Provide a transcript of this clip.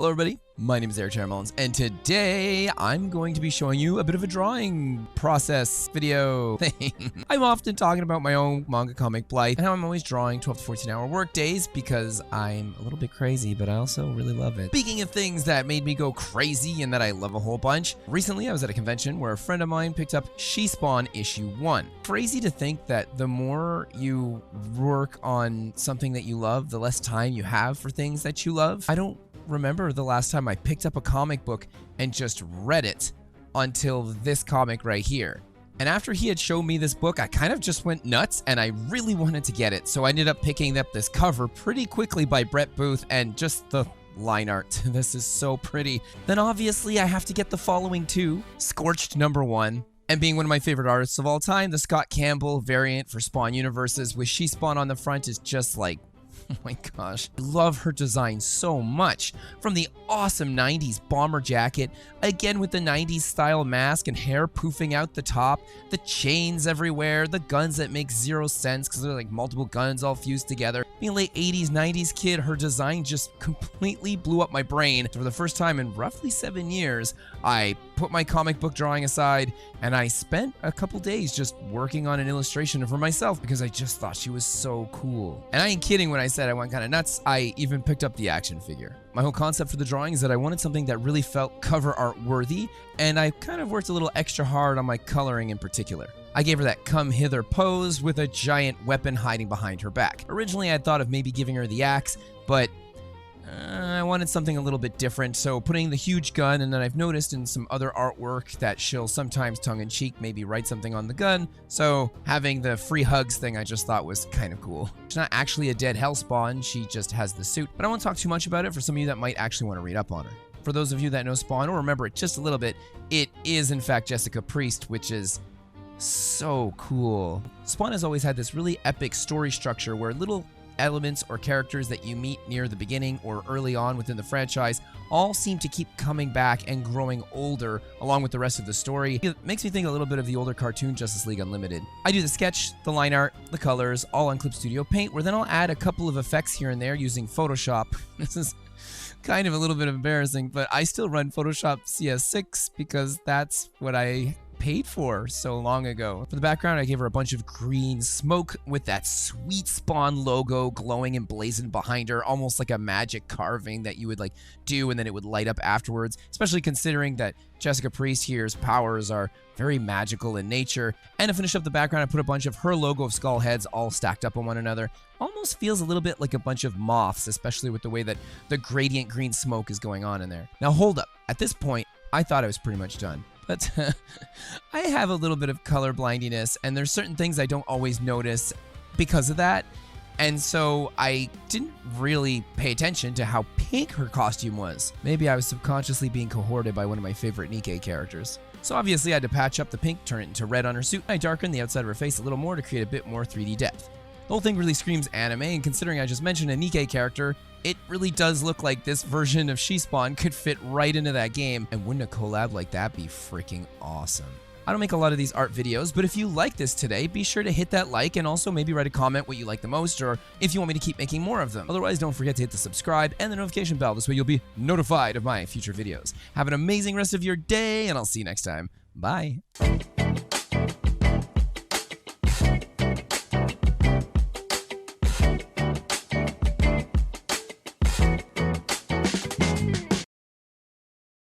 Hello everybody, my name is Erik Teren Mullins, and today I'm going to be showing you a bit of a drawing process video thing. I'm often talking about my own manga comic Blithe and how I'm always drawing 12 to 14 hour work days because I'm a little bit crazy, but I also really love it. Speaking of things that made me go crazy and that I love a whole bunch, recently I was at a convention where a friend of mine picked up She Spawn issue 1. Crazy to think that the more you work on something that you love, the less time you have for things that you love. I don't remember the last time I picked up a comic book and just read it until this comic right here. And after he had shown me this book, I kind of just went nuts and I really wanted to get it. So I ended up picking up this cover pretty quickly by Brett Booth and just the line art. This is so pretty. Then obviously I have to get the following two. Scorched #1. And being one of my favorite artists of all time, the Scott Campbell variant for Spawn Universes with She Spawn on the front is just like, oh my gosh, I love her design so much. From the awesome 90s bomber jacket, again with the 90s style mask and hair poofing out the top, the chains everywhere, the guns that make zero sense because they're like multiple guns all fused together. Being a late 80s, 90s kid, her design just completely blew up my brain. For the first time in roughly 7 years, I put my comic book drawing aside and I spent a couple days just working on an illustration of her myself because I just thought she was so cool. And I ain't kidding when I said I went kind of nuts. I even picked up the action figure. My whole concept for the drawing is that I wanted something that really felt cover art worthy, and I kind of worked a little extra hard on my coloring in particular. I gave her that come hither pose with a giant weapon hiding behind her back. Originally I had thought of maybe giving her the axe, but I wanted something a little bit different, so putting the huge gun, and then I've noticed in some other artwork that she'll sometimes tongue-in-cheek maybe write something on the gun, so having the free hugs thing I just thought was kind of cool. She's not actually a dead Hellspawn, she just has the suit, but I won't talk too much about it for some of you that might actually want to read up on her. For those of you that know Spawn or remember it just a little bit, it is in fact Jessica Priest, which is so cool. Spawn has always had this really epic story structure where little elements or characters that you meet near the beginning or early on within the franchise all seem to keep coming back and growing older along with the rest of the story. It makes me think a little bit of the older cartoon Justice League Unlimited. I do the sketch, the line art, the colors, all on Clip Studio Paint, where then I'll add a couple of effects here and there using Photoshop. This is kind of a little bit embarrassing, but I still run Photoshop CS6 because that's what I paid for so long ago. For the background, I gave her a bunch of green smoke with that sweet Spawn logo glowing and blazing behind her, almost like a magic carving that you would like do and then it would light up afterwards, especially considering that Jessica Priest here's powers are very magical in nature. And to finish up the background, I put a bunch of her logo of skull heads all stacked up on one another. Almost feels a little bit like a bunch of moths, especially with the way that the gradient green smoke is going on in there. Now hold up, at this point, I thought I was pretty much done. But I have a little bit of color blindiness, and there's certain things I don't always notice because of that. And so I didn't really pay attention to how pink her costume was. Maybe I was subconsciously being cohorted by one of my favorite Nikkei characters. So obviously I had to patch up the pink, turn it into red on her suit, and I darkened the outside of her face a little more to create a bit more 3D depth. The whole thing really screams anime, and considering I just mentioned a Nikkei character, it really does look like this version of She Spawn could fit right into that game, and wouldn't a collab like that be freaking awesome? I don't make a lot of these art videos, but if you like this today, be sure to hit that like and also maybe write a comment what you like the most or if you want me to keep making more of them. Otherwise, don't forget to hit the subscribe and the notification bell. This way you'll be notified of my future videos. Have an amazing rest of your day, and I'll see you next time. Bye.